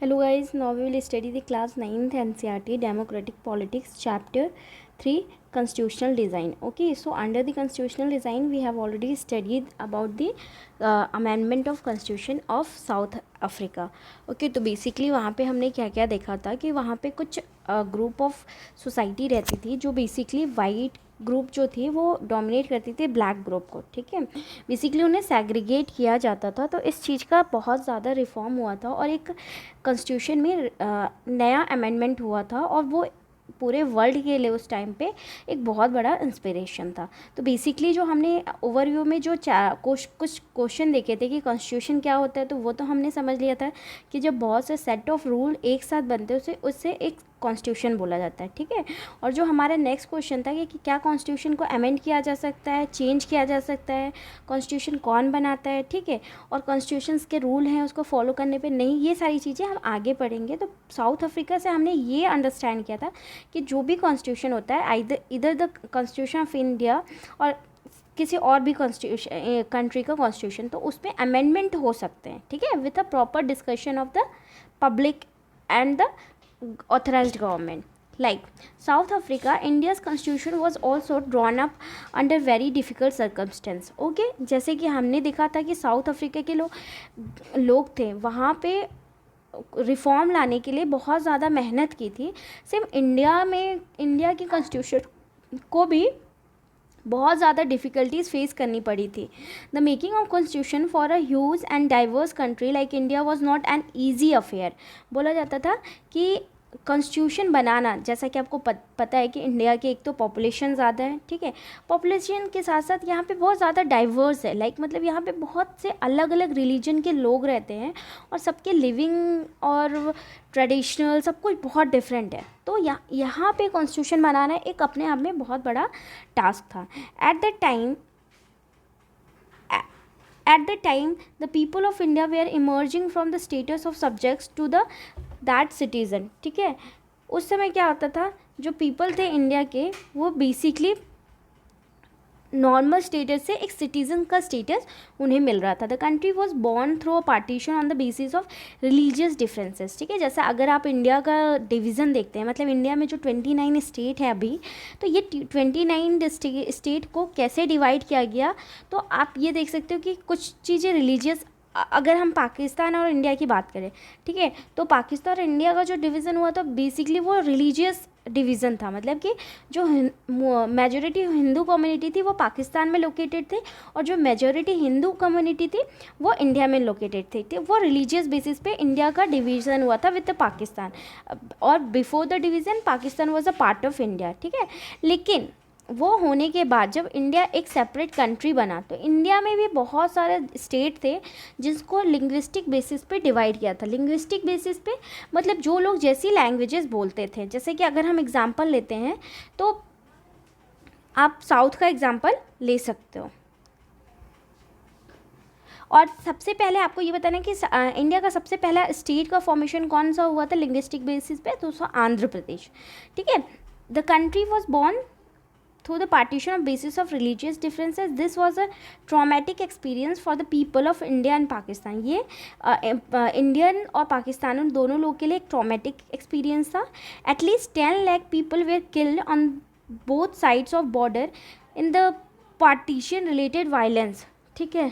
Hello guys, now we will study the class 9th NCERT Democratic Politics chapter 3 Constitutional Design. Okay, so under the Constitutional Design we have already studied about the amendment of Constitution of South Africa. Okay, तो basically वहाँ पे हमने क्या क्या देखा था कि वहाँ पे कुछ ग्रुप ऑफ सोसाइटी रहती थी जो बेसिकली वाइट ग्रुप जो थी वो डोमिनेट करती थी ब्लैक ग्रुप को. ठीक है, बेसिकली उन्हें सेग्रीगेट किया जाता था. तो इस चीज़ का बहुत ज़्यादा रिफॉर्म हुआ था और एक कॉन्स्टिट्यूशन में नया अमेंडमेंट हुआ था और वो पूरे वर्ल्ड के लिए उस टाइम पे एक बहुत बड़ा इंस्पिरेशन था. तो बेसिकली जो हमने ओवरव्यू में जो कुछ क्वेश्चन देखे थे कि कॉन्स्टिट्यूशन क्या होता है, तो वो तो हमने समझ लिया था कि जब बहुत से सेट ऑफ रूल एक साथ बनते हैं उससे एक कॉन्स्टिट्यूशन बोला जाता है. ठीक है, और जो हमारा नेक्स्ट क्वेश्चन था कि क्या कॉन्स्टिट्यूशन को अमेंड किया जा सकता है, चेंज किया जा सकता है, कॉन्स्टिट्यूशन कौन बनाता है. ठीक है, और कॉन्स्टिट्यूशंस के रूल हैं उसको फॉलो करने पे नहीं, ये सारी चीज़ें हम आगे पढ़ेंगे. तो साउथ अफ्रीका से हमने ये अंडरस्टैंड किया था कि जो भी कॉन्स्टिट्यूशन होता है इधर द कॉन्स्टिट्यूशन ऑफ इंडिया और किसी और भी कॉन्स्टिट्यूशन कंट्री का कॉन्स्टिट्यूशन, तो उसमें अमेंडमेंट हो सकते हैं. ठीक है, with a proper discussion of the public and the authorized government. Like South Africa, India's constitution was also drawn up under very difficult circumstance. Okay, जैसे कि हमने देखा था कि साउथ अफ्रीका के लोग थे वहाँ पे रिफॉर्म लाने के लिए बहुत ज़्यादा मेहनत की थी. सिर्फ इंडिया की कॉन्स्टिट्यूशन को भी बहुत ज़्यादा डिफ़िकल्टीज़ फेस करनी पड़ी थी. The making of constitution for a huge and diverse country like India was not an easy affair. बोला जाता था कि कॉन्स्टिट्यूशन बनाना, जैसा कि आपको पता है कि इंडिया की एक तो पॉपुलेशन ज़्यादा है. ठीक है, पॉपुलेशन के साथ साथ यहाँ पे बहुत ज़्यादा डाइवर्स है. मतलब यहाँ पे बहुत से अलग अलग रिलीजन के लोग रहते हैं और सबके लिविंग और ट्रेडिशनल सब कुछ बहुत डिफरेंट है. तो यहाँ पे कॉन्स्टिट्यूशन बनाना एक अपने आप में बहुत बड़ा टास्क था. At the time, the people of India were emerging from the status of subjects to that citizen. ठीक है, उस समय क्या होता था, जो पीपल थे इंडिया के वो बेसिकली नॉर्मल स्टेटस से एक सिटीज़न का स्टेटस उन्हें मिल रहा था. The country was born through a partition on the basis of religious differences. ठीक है, जैसे अगर आप इंडिया का डिवीज़न देखते हैं, मतलब इंडिया में जो 29 स्टेट है अभी, तो ये 29 स्टेट को कैसे डिवाइड किया गया, तो आप ये देख सकते हो कि कुछ चीज़ें रिलीजियस. अगर हम पाकिस्तान और इंडिया की बात करें, ठीक है, तो पाकिस्तान और इंडिया का जो डिवीज़न हुआ था बेसिकली वो रिलीजियस डिवीज़न था. मतलब कि जो मेजॉरिटी हिंदू कम्युनिटी थी वो पाकिस्तान में लोकेटेड थे और जो मेजॉरिटी हिंदू कम्युनिटी थी वो इंडिया में लोकेटेड थे. वो रिलीजियस बेसिस पे इंडिया का डिवीज़न हुआ था विद पाकिस्तान. और before the division Pakistan was a part of India. ठीक है, लेकिन वो होने के बाद जब इंडिया एक सेपरेट कंट्री बना तो इंडिया में भी बहुत सारे स्टेट थे जिसको लिंग्विस्टिक बेसिस पे डिवाइड किया था. लिंग्विस्टिक बेसिस पे मतलब जो लोग जैसी लैंग्वेजेस बोलते थे. जैसे कि अगर हम एग्जांपल लेते हैं तो आप साउथ का एग्जांपल ले सकते हो. और सबसे पहले आपको ये बताना है कि इंडिया का सबसे पहला स्टेट का फॉर्मेशन कौन सा हुआ था लिंग्विस्टिक बेसिस पे, तो उसका आंध्र प्रदेश. ठीक है, the country was born through the partition of basis of religious differences. This was a traumatic experience for the people of India and Pakistan. ये इंडियन और पाकिस्तान दोनों लोग के लिए एक ट्रॉमेटिक एक्सपीरियंस था. At least 10 lakh people were killed on both sides of border in the partition related violence. ठीक है,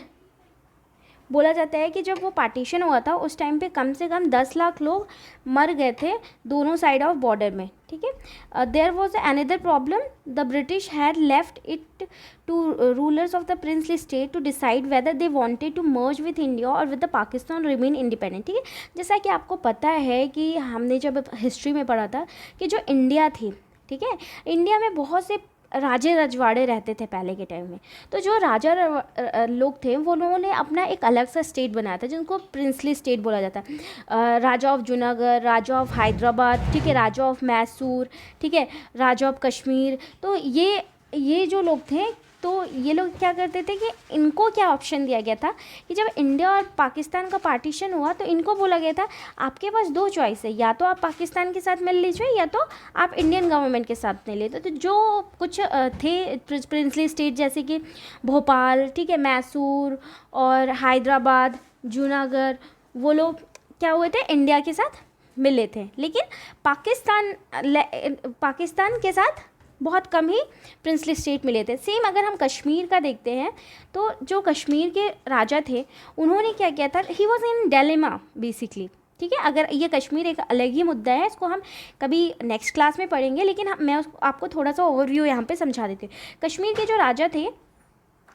बोला जाता है कि जब वो पार्टीशन हुआ था उस टाइम पे कम से कम 10 लाख लोग मर गए थे दोनों साइड ऑफ बॉर्डर में. ठीक है, there was another problem. The British had left it to rulers of the princely state to decide whether they wanted to merge with India और with the Pakistan remain independent. ठीक है, जैसा कि आपको पता है कि हमने जब हिस्ट्री में पढ़ा था कि जो इंडिया थी, ठीक है, इंडिया में बहुत से राजे रजवाड़े रहते थे पहले के टाइम में. तो जो राजा लोग थे वो लोगों ने अपना एक अलग सा स्टेट बनाया था जिनको प्रिंसली स्टेट बोला जाता है. राजा ऑफ जूनागढ़, राजा ऑफ हैदराबाद, ठीक है, राजा ऑफ मैसूर, ठीक है, राजा ऑफ कश्मीर. तो ये जो लोग थे तो ये लोग क्या करते थे कि इनको क्या ऑप्शन दिया गया था कि जब इंडिया और पाकिस्तान का पार्टीशन हुआ तो इनको बोला गया था आपके पास दो चॉइस है, या तो आप पाकिस्तान के साथ मिल लीजिए या तो आप इंडियन गवर्नमेंट के साथ मिल लीजिए. तो जो कुछ थे प्रिंसली स्टेट जैसे कि भोपाल, ठीक है, मैसूर और हैदराबाद, जूनागढ़, वो लोग क्या हुए थे, इंडिया के साथ मिले थे, लेकिन पाकिस्तान के साथ बहुत कम ही प्रिंसली स्टेट मिले थे। सेम अगर हम कश्मीर का देखते हैं तो जो कश्मीर के राजा थे उन्होंने क्या किया था, he was in dilemma basically, ठीक है। अगर ये कश्मीर एक अलग ही मुद्दा है, इसको हम कभी नेक्स्ट क्लास में पढ़ेंगे, लेकिन मैं आपको थोड़ा सा ओवरव्यू यहाँ पे समझा देती हूँ। कश्मीर के जो राजा थे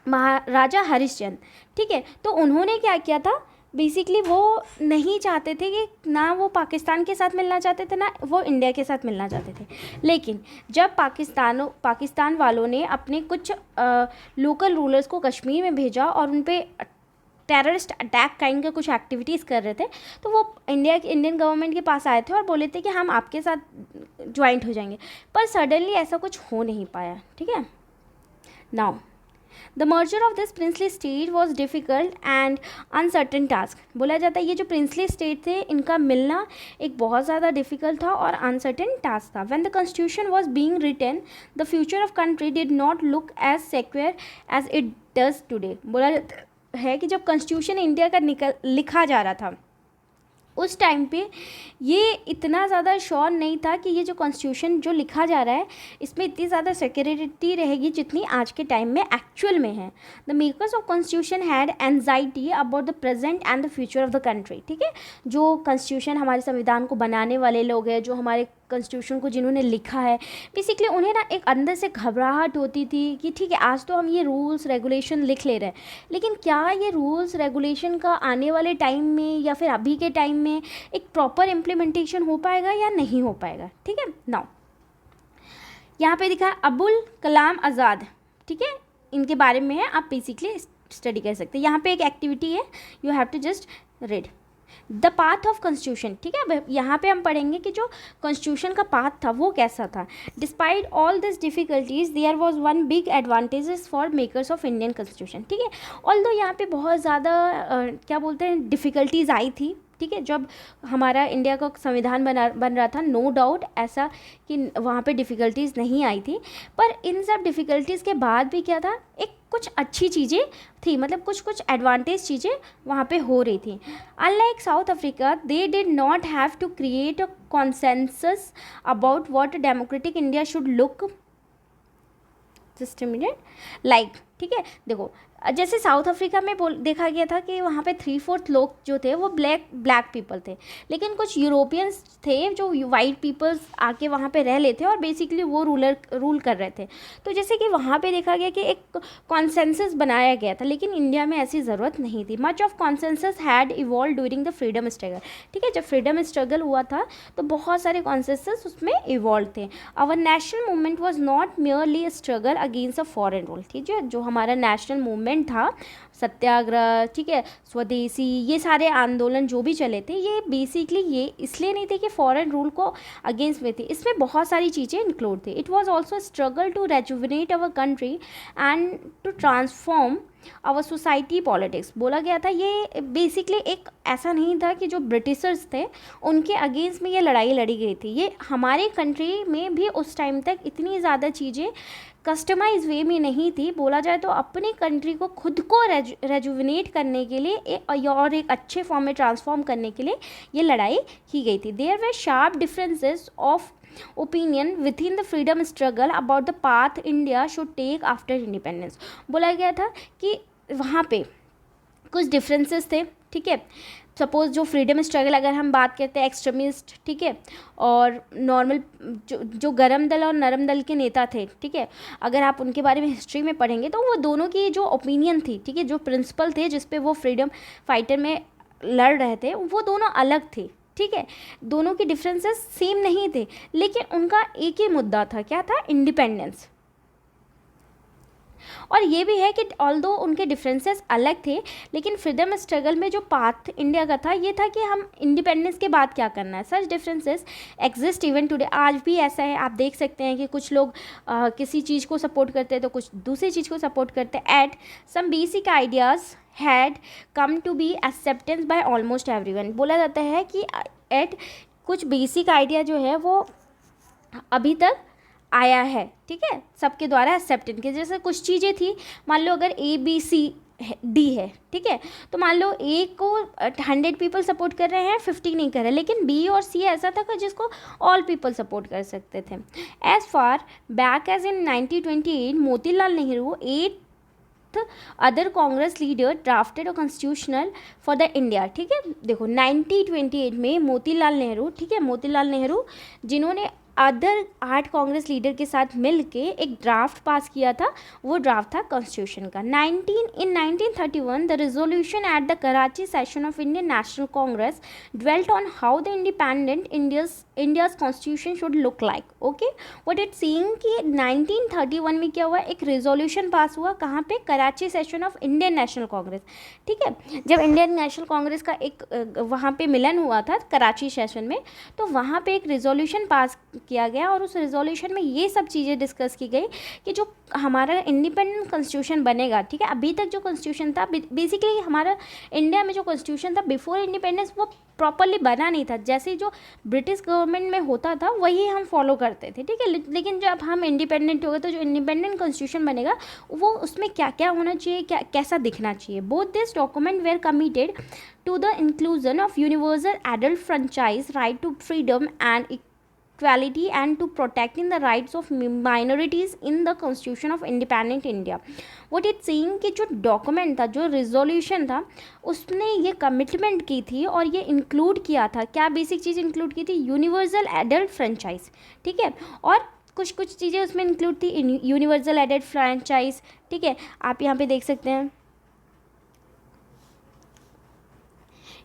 महाराजा हरिश्चंद्र, ठीक है, तो उन्होंने क्या किया था, बेसिकली वो नहीं चाहते थे कि ना वो पाकिस्तान के साथ मिलना चाहते थे ना वो इंडिया के साथ मिलना चाहते थे। लेकिन जब पाकिस्तान वालों ने अपने कुछ लोकल रूलर्स को कश्मीर में भेजा और उन पे टेररिस्ट अटैक काइंड का कुछ एक्टिविटीज़ कर रहे थे, तो वो इंडियन गवर्नमेंट के पास आए थे और बोले थे कि हम आपके साथ ज्वाइंट हो जाएंगे, पर सडनली ऐसा कुछ हो नहीं पाया, ठीक है। Now the merger of this princely state was difficult and uncertain task. बोला जाता है ये जो प्रिंसली स्टेट थे इनका मिलना एक बहुत ज़्यादा डिफ़िकल्ट था और अनसर्टन टास्क था। When the constitution was being written the future of country did not look as secure as it does today. बोला जाता है कि जब कॉन्स्टिट्यूशन इंडिया का लिखा जा रहा था उस टाइम पे ये इतना ज़्यादा श्योर नहीं था कि ये जो कॉन्स्टिट्यूशन जो लिखा जा रहा है इसमें इतनी ज़्यादा सिक्योरिटी रहेगी जितनी आज के टाइम में एक्चुअल में है। The makers of constitution had anxiety about the present and the future of the country, ठीक है। जो कॉन्स्टिट्यूशन हमारे संविधान को बनाने वाले लोग हैं, जो हमारे कॉन्स्टिट्यूशन को जिन्होंने लिखा है, बेसिकली उन्हें ना एक अंदर से घबराहट होती थी कि ठीक है आज तो हम ये रूल्स रेगुलेशन लिख ले रहे हैं, लेकिन क्या ये रूल्स रेगुलेशन का आने वाले टाइम में या फिर अभी के टाइम में एक प्रॉपर इम्प्लीमेंटेशन हो पाएगा या नहीं हो पाएगा, ठीक है। नाउ यहाँ पे दिखा अबुल कलाम आज़ाद, ठीक है, इनके बारे में है, आप बेसिकली स्टडी कर सकते हैं। यहाँ पे एक एक्टिविटी है, you have to just read the path of constitution, ठीक है। अब यहाँ पे हम पढ़ेंगे कि जो कॉन्स्टिट्यूशन का पाथ था वो कैसा था। Despite all this difficulties there was one big advantages for makers of Indian constitution, ठीक है। ऑल्दो यहाँ पे बहुत ज़्यादा क्या बोलते हैं डिफ़िकल्टीज आई थी, ठीक है, जब हमारा इंडिया का संविधान बन रहा था, नो डाउट ऐसा कि वहाँ पे डिफ़िकल्टीज़ नहीं आई थी, पर इन सब डिफ़िकल्टीज़ के बाद भी क्या था, एक कुछ अच्छी चीज़ें थी, मतलब कुछ एडवांटेज चीज़ें वहाँ पे हो रही थी। Unlike South Africa they did not have to create a consensus about what democratic India should look just minute like, ठीक है। देखो जैसे साउथ अफ्रीका में देखा गया था कि वहाँ पे 3/4 लोग जो थे वो ब्लैक पीपल थे, लेकिन कुछ यूरोपियंस थे जो वाइट पीपल्स आके वहाँ पे रह लेते और बेसिकली वो रूल कर रहे थे। तो जैसे कि वहाँ पे देखा गया कि एक कॉन्सेंसस बनाया गया था, लेकिन इंडिया में ऐसी ज़रूरत नहीं थी। Much of consensus had evolve during the freedom struggle, ठीक है। जब फ्रीडम स्ट्रगल हुआ था तो बहुत सारे कॉन्सेंसस उसमें इवॉल्व थे। Our national movement was not merely a struggle against a foreign rule, ठीक है। जो हमारा नेशनल मूवमेंट था, सत्याग्रह, ठीक है, स्वदेशी, ये सारे आंदोलन जो भी चले थे ये बेसिकली ये इसलिए नहीं थे कि फॉरेन रूल को अगेंस्ट में थे, इसमें बहुत सारी चीज़ें इंक्लूड थी। It was also struggle to rejuvenate our country and to transform our society politics. बोला गया था ये बेसिकली एक ऐसा नहीं था कि जो ब्रिटिशर्स थे उनके अगेंस्ट में ये लड़ाई लड़ी गई थी, ये हमारे कंट्री में भी उस टाइम तक इतनी ज़्यादा चीज़ें कस्टमाइज वे में नहीं थी। बोला जाए तो अपनी कंट्री को खुद को रेजुविनेट करने के लिए और एक अच्छे फॉर्म में ट्रांसफॉर्म करने के लिए ये लड़ाई की गई थी। There were sharp differences of opinion within the freedom struggle about the path India should take after independence. बोला गया था कि वहाँ पे कुछ डिफरेंसेस थे, ठीक है। सपोज़ जो फ्रीडम स्ट्रगल अगर हम बात करते हैं एक्सट्रीमिस्ट, ठीक है, और नॉर्मल जो गरम दल और नरम दल के नेता थे, ठीक है, अगर आप उनके बारे में हिस्ट्री में पढ़ेंगे तो वो दोनों की जो ओपिनियन थी, ठीक है, जो प्रिंसिपल थे जिस पे वो फ्रीडम फाइटर में लड़ रहे थे वो दोनों अलग थे, ठीक है। दोनों के डिफरेंसेस सेम नहीं थे, लेकिन उनका एक ही मुद्दा था, क्या था, इंडिपेंडेंस। और ये भी है कि ऑल्दो उनके डिफरेंसेस अलग थे, लेकिन फ्रीडम स्ट्रगल में जो पाथ इंडिया का था ये था कि हम इंडिपेंडेंस के बाद क्या करना है। सच डिफरेंसेस एग्जिस्ट इवन टुडे, आज भी ऐसा है। आप देख सकते हैं कि कुछ लोग किसी चीज़ को सपोर्ट करते हैं तो कुछ दूसरी चीज़ को सपोर्ट करते हैं। At some basic ideas had come to be acceptance by almost everyone. बोला जाता है कि एट कुछ बेसिक आइडिया जो है वो अभी तक आया है, ठीक है, सबके द्वारा एक्सेप्टेड के। जैसे कुछ चीज़ें थी, मान लो अगर ABC डी है, ठीक है। तो मान लो ए को 100 पीपल सपोर्ट कर रहे हैं, 50 नहीं कर रहे, लेकिन बी और सी ऐसा था कि जिसको ऑल पीपल सपोर्ट कर सकते थे। As far back as in 1928 Motilal Nehru 8 other Congress leader drafted a constitutional for the India, ठीक है। देखो 1928 में मोतीलाल नेहरू, ठीक है, मोतीलाल नेहरू जिन्होंने अदर 8 कांग्रेस लीडर के साथ मिल के एक ड्राफ्ट पास किया था, वो ड्राफ्ट था कॉन्स्टिट्यूशन का। 1931 the resolution at the Karachi session of Indian national Congress dwelt on how the independent India's constitution should look like. Okay, what it's saying कि 1931 में क्या हुआ, एक रेजोल्यूशन पास हुआ, कहाँ पे, Karachi session of Indian national Congress, ठीक है। जब इंडियन नेशनल कांग्रेस का एक वहाँ पे मिलन हुआ था कराची सेशन में, तो वहाँ पे एक रेजोल्यूशन पास किया गया और उस रेजोल्यूशन में ये सब चीज़ें डिस्कस की गई कि जो हमारा इंडिपेंडेंट कॉन्स्टिट्यूशन बनेगा, ठीक है। अभी तक जो कॉन्स्टिट्यूशन था, बेसिकली हमारा इंडिया में जो कॉन्स्टिट्यूशन था बिफोर इंडिपेंडेंस, वो प्रॉपरली बना नहीं था। जैसे जो ब्रिटिश गवर्नमेंट में होता था वही हम फॉलो करते थे, ठीक है। लेकिन जब हम इंडिपेंडेंट हो गए तो जो इंडिपेंडेंट कॉन्स्टिट्यूशन बनेगा वो उसमें क्या क्या होना चाहिए, क्या कैसा दिखना चाहिए। Both this document were committed to the inclusion of universal adult franchise, right to freedom and equality and to protecting the rights of minorities in the constitution of independent India. What it's saying कि जो document था, जो resolution था, उसने ये commitment की थी और ये इंक्लूड किया था, क्या बेसिक चीज़ इंक्लूड की थी, यूनिवर्सल एडल्ट फ्रेंचाइज, ठीक है। और कुछ कुछ चीज़ें उसमें इंक्लूड थी, यूनिवर्सल एडल्ट फ्रेंचाइज, ठीक है। आप यहाँ पे देख सकते हैं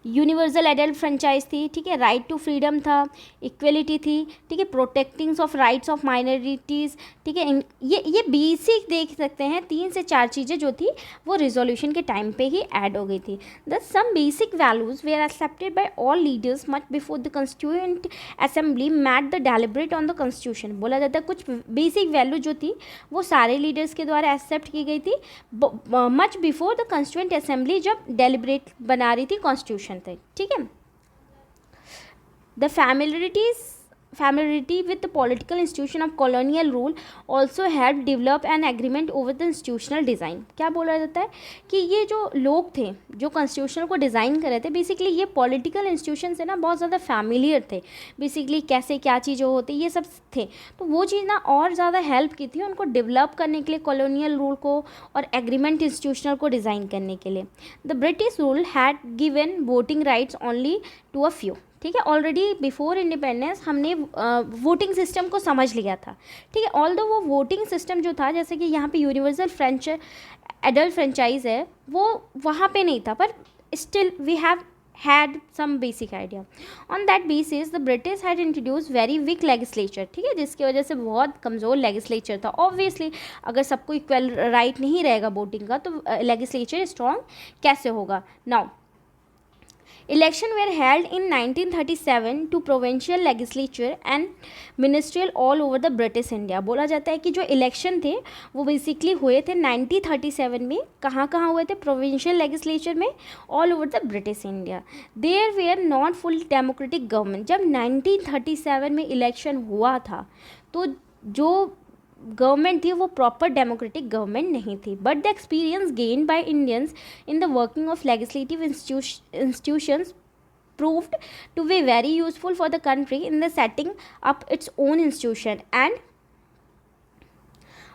यूनिवर्सल एडल्ट फ्रेंचाइज थी, ठीक है। राइट टू फ्रीडम था, इक्वलिटी थी, ठीक है, प्रोटेक्टिंग्स ऑफ राइट्स ऑफ माइनॉरिटीज़, ठीक है। ये बेसिक देख सकते हैं, 3 से 4 चीज़ें जो थी वो रिजोल्यूशन के टाइम पे ही ऐड हो गई थी। The some basic values were accepted by all leaders much before the constituent assembly met the deliberate on the constitution. बोला जाता है कुछ बेसिक वैल्यू जो थी वो सारे लीडर्स के द्वारा एक्सेप्ट की गई थी much before the constituent assembly, जब डेलिब्रेट बना रही थी कॉन्स्टिट्यूशन, ठीक है। The familiarity with the political institution of colonial rule also helped develop an agreement over the institutional design. क्या बोला जाता है कि ये जो लोग थे जो कॉन्स्टिट्यूशन को डिज़ाइन कर रहे थे, बेसिकली ये पॉलिटिकल इंस्टीट्यूशन से ना बहुत ज़्यादा फैमिलियर थे, बेसिकली कैसे क्या चीज़ें होती ये सब थे। तो वो चीज़ ना और ज़्यादा हेल्प की थी उनको डेवलप करने के लिए कॉलोनियल रूल को और एग्रीमेंट इंस्टीट्यूशनल को डिज़ाइन करने के लिए। The British rule had given voting rights only to a few, ठीक है। ऑलरेडी बिफोर इंडिपेंडेंस हमने वोटिंग सिस्टम को समझ लिया था, ठीक है। ऑल्दो वो वोटिंग सिस्टम जो था, जैसे कि यहाँ पे यूनिवर्सल एडल्ट फ्रेंचाइज है, वो वहाँ पे नहीं था, पर still we have had some basic idea. On that basis the British had introduced very weak legislature, ठीक है, जिसकी वजह से बहुत कमज़ोर लेजिस्लेचर था। ऑब्वियसली अगर सबको इक्वल राइट नहीं रहेगा वोटिंग का तो लेजिस्लेचर स्ट्रॉन्ग कैसे होगा। Now Election were held in 1937 to provincial legislature and ministerial all over the British India. बोला जाता है कि जो इलेक्शन थे वो बेसिकली हुए थे 1937 में, कहाँ कहाँ हुए थे, प्रोविंशियल लेजिस्लेचर में all over the British India. There were not full democratic government. जब 1937 में इलेक्शन हुआ था तो जो गवर्नमेंट थी वो प्रॉपर डेमोक्रेटिक गवर्नमेंट नहीं थी, but the experience gain by Indians in the working of legislative institutions proved to be very useful for the country in the setting up its own institution and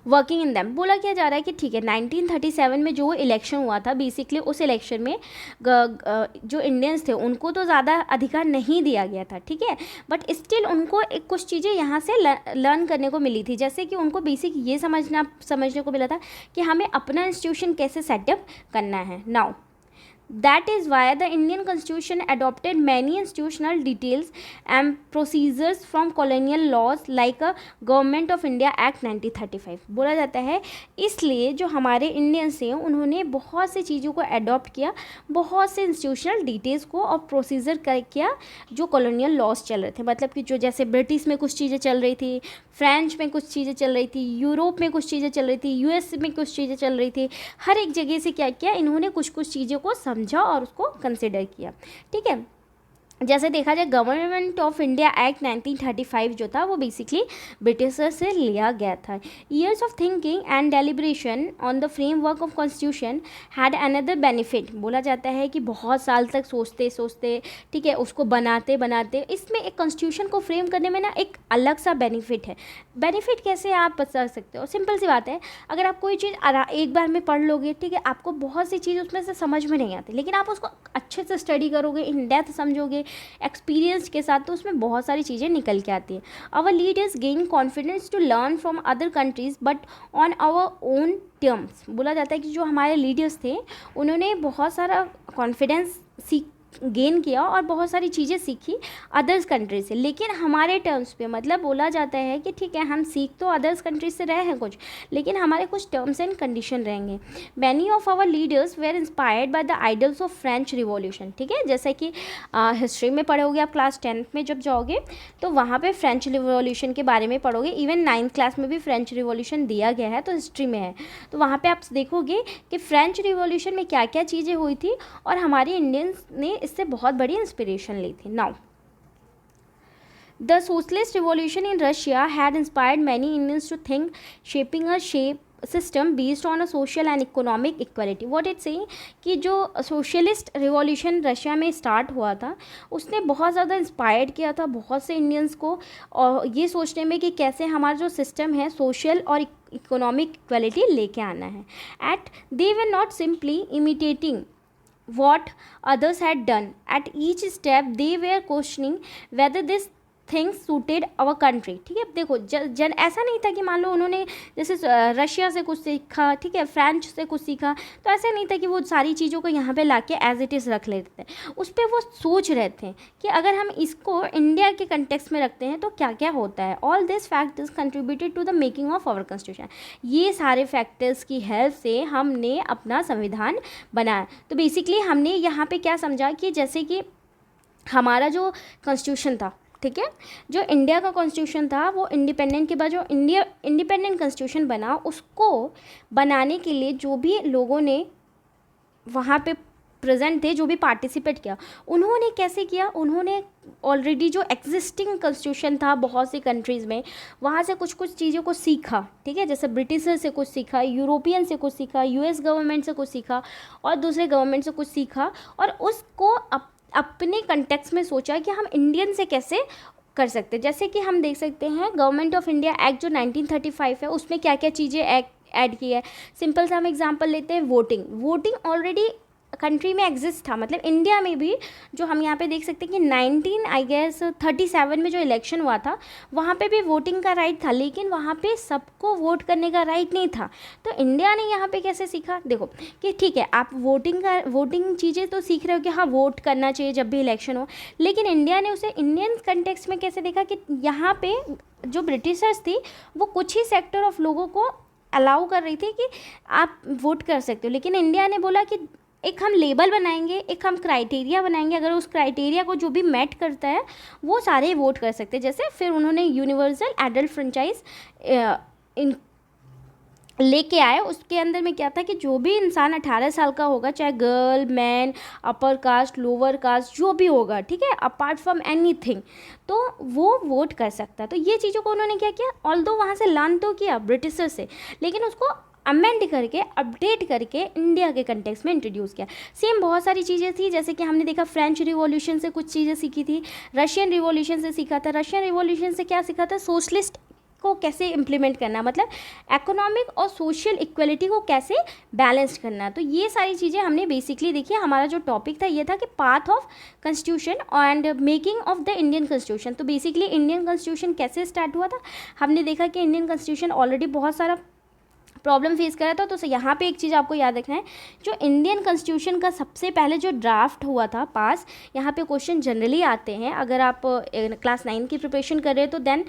working in them. बोला क्या जा रहा है कि ठीक है 1937 में जो इलेक्शन हुआ था, बेसिकली उस इलेक्शन में जो इंडियंस थे उनको तो ज़्यादा अधिकार नहीं दिया गया था, ठीक है, बट स्टिल उनको एक कुछ चीज़ें यहाँ से लर्न करने को मिली थी। जैसे कि उनको बेसिक ये समझने को मिला था कि हमें अपना इंस्टीट्यूशन कैसे सेटअप करना है। Now that is why the Indian Constitution adopted many institutional details and procedures from colonial laws like a Government of India Act 1935। बोला जाता है इसलिए जो हमारे इंडियंस हैं उन्होंने बहुत सी चीज़ों को अडॉप्ट किया, बहुत से इंस्टीट्यूशनल डिटेल्स को और प्रोसीजर किया जो कॉलोनियल लॉज चल रहे थे। मतलब कि जो जैसे ब्रिटिश में कुछ चीज़ें चल रही थी, फ्रेंच में कुछ चीज़ें चल रही थी, यूरोप में कुछ चीज़ें चल रही थी, यूएस में कुछ चीज़ें चल रही थी, हर एक जगह से क्या किया इन्होंने कुछ कुछ चीज़ों को समझा और उसको कंसिडर किया, ठीक है। जैसे देखा जाए गवर्नमेंट ऑफ इंडिया एक्ट 1935 जो था वो बेसिकली ब्रिटिशर्स से लिया गया था. Years of thinking and deliberation on the framework of constitution had another benefit. बोला जाता है कि बहुत साल तक सोचते सोचते, ठीक है, उसको बनाते बनाते इसमें एक कॉन्स्टिट्यूशन को फ्रेम करने में ना एक अलग सा बेनिफिट है. बेनिफिट कैसे आप बता सकते हो? सिंपल सी बात है, अगर आप कोई चीज़ एक बार में पढ़ लोगे, ठीक है, आपको बहुत सी चीज़ उसमें से समझ में नहीं आती, लेकिन आप उसको अच्छे से स्टडी करोगे, इन डेप्थ समझोगे एक्सपीरियंस के साथ, तो उसमें बहुत सारी चीज़ें निकल के आती हैं. Our leaders gain confidence to learn from other countries but on our own terms. बोला जाता है कि जो हमारे लीडर्स थे उन्होंने बहुत सारा कॉन्फिडेंस गेन किया और बहुत सारी चीज़ें सीखी अदर्स कंट्री से, लेकिन हमारे टर्म्स पे. मतलब बोला जाता है कि ठीक है, हम सीख तो अदर्स कंट्री से रहे हैं कुछ, लेकिन हमारे कुछ टर्म्स एंड कंडीशन रहेंगे. Many of our leaders were inspired by the ideals of French revolution. ठीक है, जैसे कि हिस्ट्री में पढ़ोगे आप, क्लास 10th में जब जाओगे तो वहाँ पे फ्रेंच रिवॉल्यूशन के बारे में पढ़ोगे. इवन 9th क्लास में भी फ्रेंच रिवॉल्यूशन दिया गया है, तो हिस्ट्री में है, तो वहाँ पे आप देखोगे कि फ्रेंच रिवॉल्यूशन में क्या क्या चीज़ें हुई थी और हमारे इंडियंस ने इससे बहुत बड़ी इंस्पिरेशन ली थी. Now the socialist revolution in Russia had inspired many Indians to think shaping a system based on a social and economic equality. What it saying कि जो सोशलिस्ट रिवॉल्यूशन रशिया में स्टार्ट हुआ था उसने बहुत ज़्यादा इंस्पायर्ड किया था बहुत से इंडियंस को, और ये सोचने में कि कैसे हमारा जो सिस्टम है सोशल और इकोनॉमिक इक्वलिटी लेके आना है. At they were not simply imitating what others had done. At each step they were questioning whether this things suited our country. ठीक है, देखो जन ऐसा नहीं था कि मान लो उन्होंने जैसे रशिया से कुछ सीखा, ठीक है, फ्रेंच से कुछ सीखा, तो ऐसा नहीं था कि वो सारी चीज़ों को यहाँ पे लाके एज इट इज़ रख लेते थे. उस पर वो सोच रहे थे कि अगर हम इसको इंडिया के कंटेक्स्ट में रखते हैं तो क्या क्या होता है. All this factors contributed to the making of our constitution. ये सारे फैक्टर्स की हेल्प से हमने अपना संविधान बनाया. तो बेसिकली हमने यहाँ पे क्या समझा कि जैसे कि हमारा जो कॉन्स्टिट्यूशन था, ठीक है, जो इंडिया का कॉन्स्टिट्यूशन था वो इंडिपेंडेंट के बाद जो इंडिपेंडेंट कॉन्स्टिट्यूशन बना, उसको बनाने के लिए जो भी लोगों ने वहाँ पे प्रेजेंट थे, जो भी पार्टिसिपेट किया, उन्होंने कैसे किया, उन्होंने ऑलरेडी जो एग्जिस्टिंग कॉन्स्टिट्यूशन था बहुत सी कंट्रीज़ में, वहाँ से कुछ कुछ चीज़ों को सीखा. ठीक है, जैसे ब्रिटिशर से कुछ सीखा, यूरोपियन से कुछ सीखा, यूएस गवर्नमेंट से कुछ सीखा और दूसरे गवर्नमेंट से कुछ सीखा, और उसको अपने कंटेक्स्ट में सोचा कि हम इंडियन से कैसे कर सकते हैं. जैसे कि हम देख सकते हैं गवर्नमेंट ऑफ इंडिया एक्ट जो 1935 है उसमें क्या क्या चीज़ें ऐड की है. सिंपल सा हम एग्जांपल लेते हैं, वोटिंग ऑलरेडी कंट्री में एग्जिस्ट था. मतलब इंडिया में भी जो हम यहाँ पे देख सकते हैं कि 1937 में जो इलेक्शन हुआ था वहाँ पे भी वोटिंग का राइट था, लेकिन वहाँ पे सबको वोट करने का राइट नहीं था. तो इंडिया ने यहाँ पे कैसे सीखा, देखो कि ठीक है आप वोटिंग चीज़ें तो सीख रहे हो कि हाँ वोट करना चाहिए जब भी इलेक्शन हो, लेकिन इंडिया ने उसे इंडियन कंटेक्स्ट में कैसे देखा कि यहाँ पे जो ब्रिटिशर्स थी वो कुछ ही सेक्टर ऑफ लोगों को अलाउ कर रही थी कि आप वोट कर सकते हो, लेकिन इंडिया ने बोला कि एक हम लेबल बनाएंगे, एक हम क्राइटेरिया बनाएंगे, अगर उस क्राइटेरिया को जो भी मैट करता है वो सारे वोट कर सकते हैं. जैसे फिर उन्होंने यूनिवर्सल एडल्ट फ्रेंचाइज इन लेके आए. उसके अंदर में क्या था कि जो भी इंसान 18 साल का होगा, चाहे girl man upper caste lower caste जो भी होगा, ठीक है, अपार्ट फ्रॉम एनीथिंग, तो वो वोट कर सकता है. तो ये चीज़ों को उन्होंने क्या किया, ऑल्दो वहाँ से लर्न तो किया ब्रिटिशर से, लेकिन उसको अमेंड करके अपडेट करके इंडिया के कंटेक्स्ट में इंट्रोड्यूस किया. सेम बहुत सारी चीज़ें थी, जैसे कि हमने देखा फ्रेंच रिवॉल्यूशन से कुछ चीज़ें सीखी थी, रशियन रिवॉल्यूशन से सीखा था. रशियन रिवॉल्यूशन से क्या सीखा था, सोशलिस्ट को कैसे इम्प्लीमेंट करना, मतलब इकोनॉमिक और सोशल इक्वलिटी को कैसे बैलेंस करना. तो ये सारी चीज़ें हमने बेसिकली देखी. हमारा जो टॉपिक था ये था कि path of constitution and making of the Indian constitution. तो बेसिकली इंडियन कॉन्स्टिट्यूशन कैसे स्टार्ट हुआ था, हमने देखा कि इंडियन कॉन्स्टिट्यूशन ऑलरेडी बहुत सारा प्रॉब्लम फेस कर रहा था. तो यहाँ पे एक चीज़ आपको याद रखना है, जो इंडियन कॉन्स्टिट्यूशन का सबसे पहले जो ड्राफ्ट हुआ था पास, यहाँ पे क्वेश्चन जनरली आते हैं. अगर आप क्लास 9 की प्रिपरेशन कर रहे हो तो देन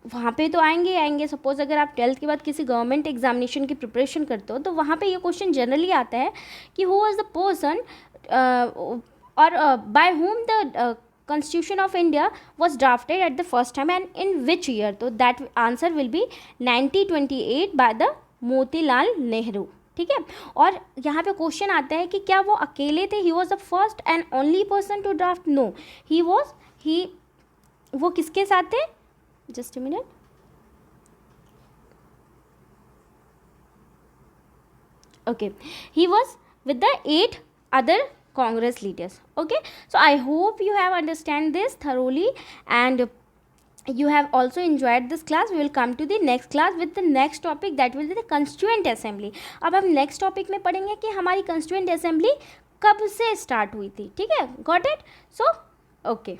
वहाँ पे तो आएंगे. सपोज़ अगर आप 12th के बाद किसी गवर्नमेंट एग्जामिनेशन की प्रिपरेशन करते हो तो वहाँ पे ये क्वेश्चन जनरली आता है कि हु वाज द पर्सन और by whom the Constitution of India was drafted at the first time and in which year. तो that answer will be 1928 by the Motilal Nehru. ठीक है। और यहाँ पे क्वेश्चन आता है कि क्या वो अकेले थे, he was the first and only person to draft, no, वो किसके साथ थे, just a minute, okay, he was with the 8 other congress leaders. Okay, so I hope you have understand this thoroughly and you have also enjoyed this class. We will come to the next class with the next topic, that will be the constituent assembly. अब हम next topic में पढ़ेंगे कि हमारी constituent assembly कब से start हुई थी, ठीक है, got it? So okay.